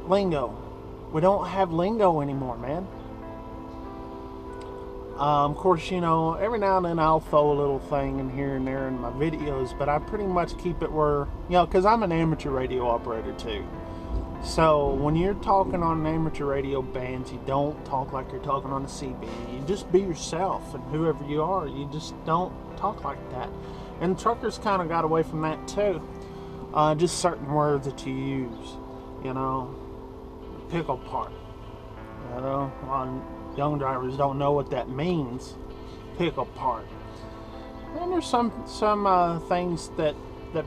Lingo. We don't have Lingo anymore, man. Of course, you know, every now and then I'll throw a little thing in here and there in my videos, but I pretty much keep it where, you know, because I'm an amateur radio operator too. So when you're talking on an amateur radio bands, you don't talk like you're talking on a CB. You just be yourself, and whoever you are, you just don't talk like that. And truckers kind of got away from that too. Just certain words that you use, you know, pickle part, you know, young drivers don't know what that means, pick apart. And there's some things that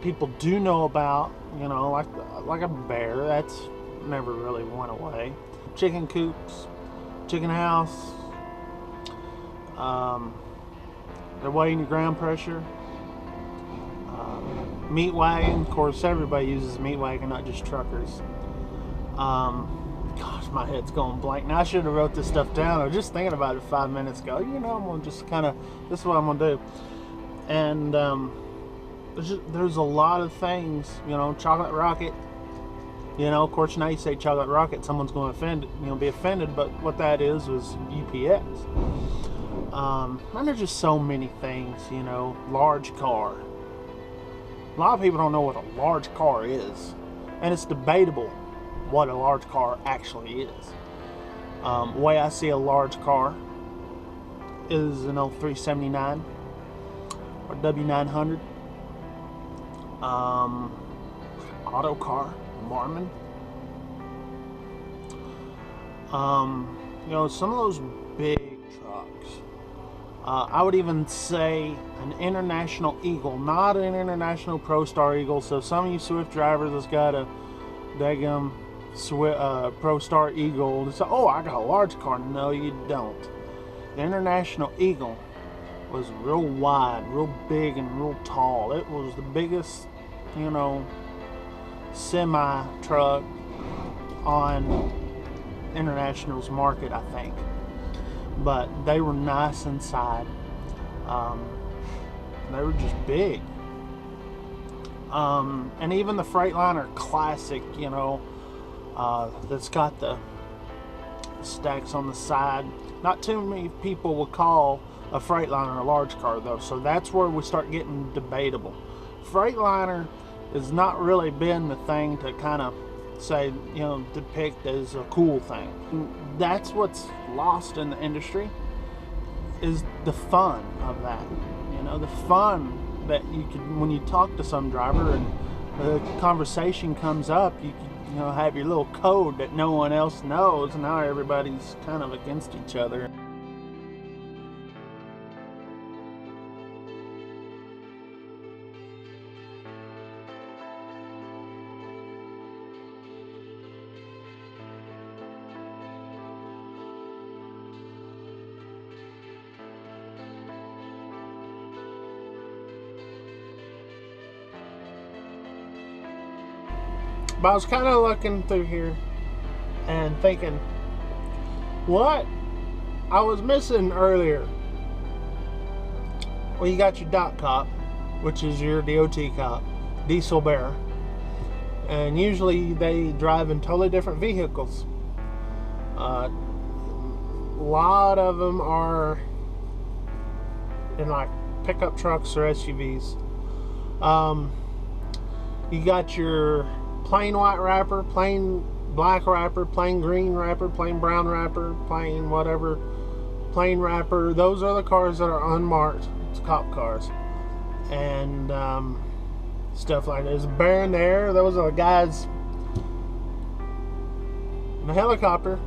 people do know about, you know, like a bear, that's never really went away. Chicken coops, chicken house, they're weighing your ground pressure. Meat wagon, of course everybody uses meat wagon, not just truckers. Gosh, my head's going blank. Now I should have wrote this stuff down. I was just thinking about it 5 minutes ago. You know, I'm gonna just kind of, this is what I'm gonna do. And there's a lot of things, you know, chocolate rocket. You know, of course, now you say chocolate rocket, someone's going to be offended. But what that is was UPS. And there's just so many things, you know. Large car. A lot of people don't know what a large car is, and it's debatable what a large car actually is. The way I see a large car is an old 379 or W900, auto car, Marmon. You know, some of those big trucks. I would even say an International Eagle, not an International Pro Star Eagle. So some of you Swift drivers that's got a daggum Pro Star Eagle, and say, oh, I got a large car. No, you don't. The International Eagle was real wide, real big, and real tall. It was the biggest, you know, semi truck on International's market, I think. But they were nice inside. They were just big. And even the Freightliner Classic, you know, that's got the stacks on the side. Not too many people will call a Freightliner a large car, though. So that's where we start getting debatable. Freightliner has not really been the thing to kind of say, you know, depict as a cool thing. And that's what's lost in the industry, is the fun of that. You know, the fun that you could, when you talk to some driver and the conversation comes up, you know, have your little code that no one else knows, and now everybody's kind of against each other. But I was kind of looking through here and thinking, what I was missing earlier. Well, you got your DOT cop, which is your DOT cop, diesel bearer. And usually they drive in totally different vehicles. A lot of them are in like pickup trucks or SUVs. You got your plain white wrapper, plain black wrapper, plain green wrapper, plain brown wrapper, plain whatever, plain wrapper. Those are the cars that are unmarked. It's cop cars. And stuff like that. There's a bear in there. Those are the guys in the helicopter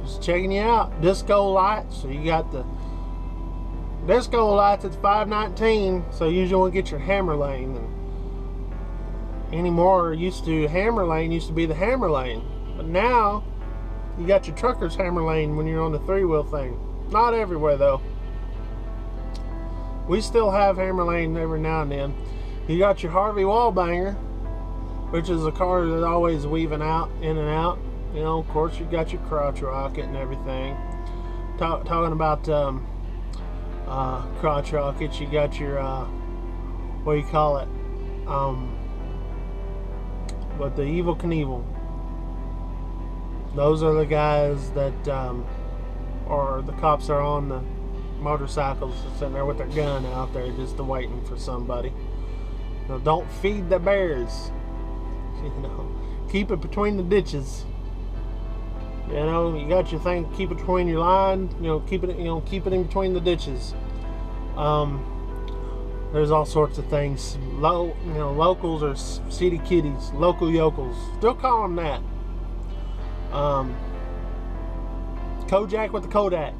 just checking you out. Disco lights. So you got the disco lights at 519. So you usually want to get your hammer lane. And anymore, hammer lane used to be the hammer lane, but now you got your trucker's hammer lane when you're on the three-wheel thing. Not everywhere though. We still have hammer lane every now and then. You got your Harvey Wallbanger, which is a car that's always weaving out, in and out. You know, of course, you got your crotch rocket and everything. Talking about crotch rockets, you got your what do you call it? But the Evil Knievel. Those are the guys that, or the cops are on the motorcycles sitting there with their gun out there just waiting for somebody. Don't feed the bears. Keep it between the ditches. You got your thing. Keep it between your line. Keep it in between the ditches. There's all sorts of things. Locals or city kitties, local yokels. Still call them that. Kojak with the Kodak.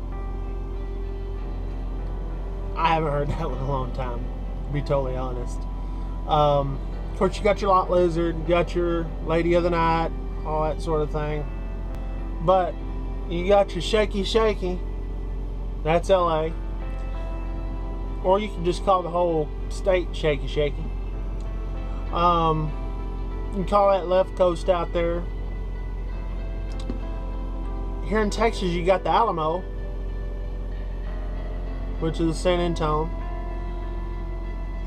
I haven't heard that one in a long time, to be totally honest. Of course, you got your lot lizard, you got your lady of the night, all that sort of thing. But you got your shaky. That's LA. Or you can just call the whole state shaky. You can call that left coast out there. Here in Texas, you got the Alamo, which is San Antonio.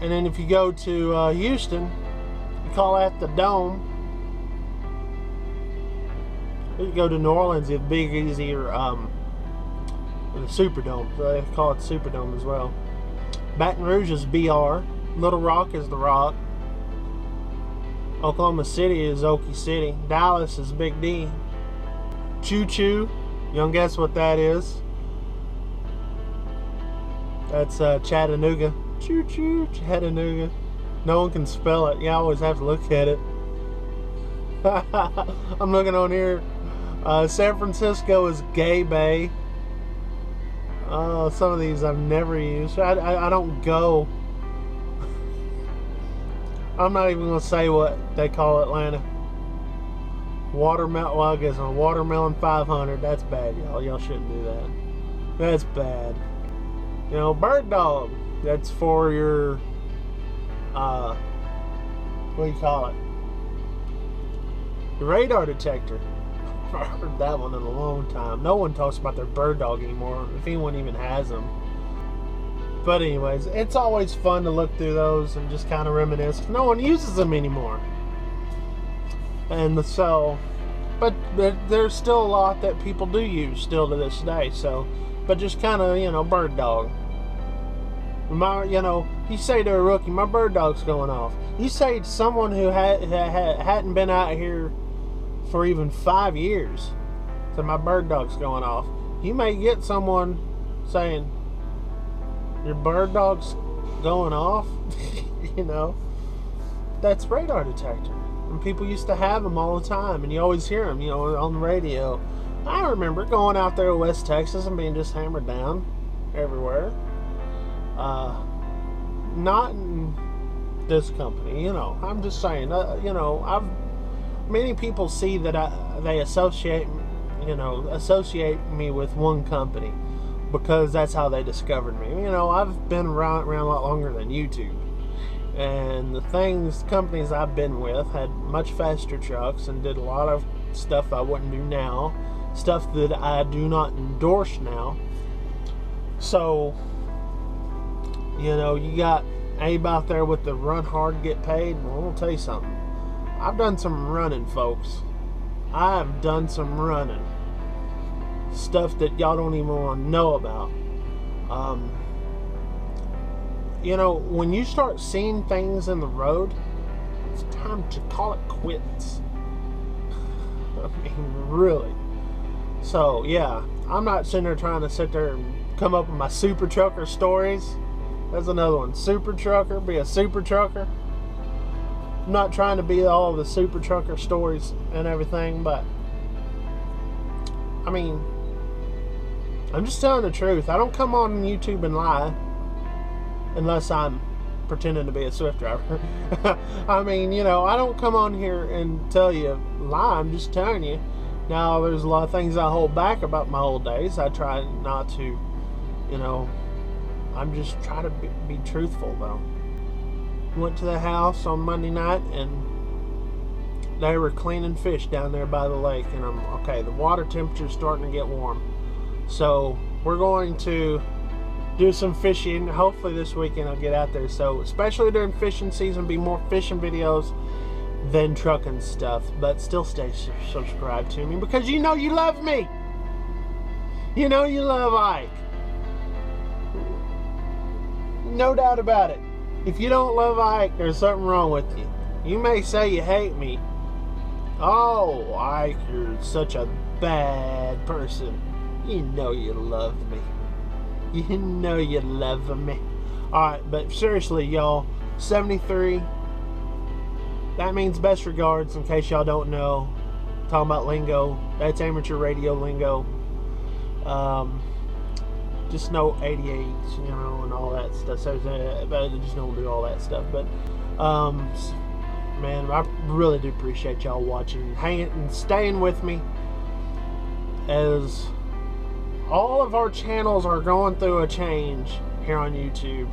And then if you go to Houston, you call that the Dome. You go to New Orleans, the Big Easy, or the Superdome. So they call it Superdome as well. Baton Rouge is BR. Little Rock is the Rock. Oklahoma City is Okie City. Dallas is Big D. Choo Choo. You don't guess what that is? That's Chattanooga. Choo Choo, Chattanooga. No one can spell it. You always have to look at it. I'm looking on here. San Francisco is Gay Bay. Some of these I've never used. I don't go. I'm not even going to say what they call Atlanta. Watermelon. Well, I guess a Watermelon 500. That's bad, y'all. Y'all shouldn't do that. That's bad. Bird dog. That's for your, what do you call it? Your radar detector. I've heard that one in a long time. No one talks about their bird dog anymore, if anyone even has them. But anyways, it's always fun to look through those and just kind of reminisce. No one uses them anymore. And so, but there's still a lot that people do use still to this day. So, but just kind of, bird dog. You say to a rookie, my bird dog's going off. You say to someone who hadn't been out here for even 5 years, so my bird dog's going off. You may get someone saying, your bird dog's going off? That's radar detector. And people used to have them all the time, and you always hear them, on the radio. I remember going out there to West Texas and being just hammered down everywhere. Not in this company, I'm just saying, many people see that they associate me with one company because that's how they discovered me. I've been around a lot longer than YouTube, and the companies I've been with had much faster trucks and did a lot of stuff I wouldn't do now, stuff that I do not endorse now. So, you got Abe out there with the run hard, get paid. Well, I'm going to tell you something. I've done some running, folks. I have done some running. Stuff that y'all don't even want to know about. When you start seeing things in the road, it's time to call it quits. Really. So, yeah. I'm not sitting there trying to sit there and come up with my super trucker stories. That's another one. Super trucker. Be a super trucker. I'm not trying to be all the super trucker stories and everything, but I'm just telling the truth. I don't come on YouTube and lie unless I'm pretending to be a Swift driver. I don't come on here and tell you lie. I'm just telling you. Now, there's a lot of things I hold back about my old days. I try not to, I'm just trying to be truthful, though. Went to the house on Monday night, and they were cleaning fish down there by the lake. And I'm, okay, the water temperature's starting to get warm. So, we're going to do some fishing. Hopefully this weekend I'll get out there. So, especially during fishing season, be more fishing videos. than trucking stuff, but still stay subscribed to me because you know you love me. You know you love Ike. No doubt about it. If you don't love Ike, there's something wrong with you. You may say you hate me. Oh, Ike, you're such a bad person. You know you love me. You know you love me. Alright, but seriously, y'all, 73, that means best regards, in case y'all don't know. Talking about lingo, that's amateur radio lingo. Just know 88, you know, and all that stuff. So, but just don't do all that stuff. But, man, I really do appreciate y'all watching, hanging, and staying with me, as all of our channels are going through a change here on YouTube.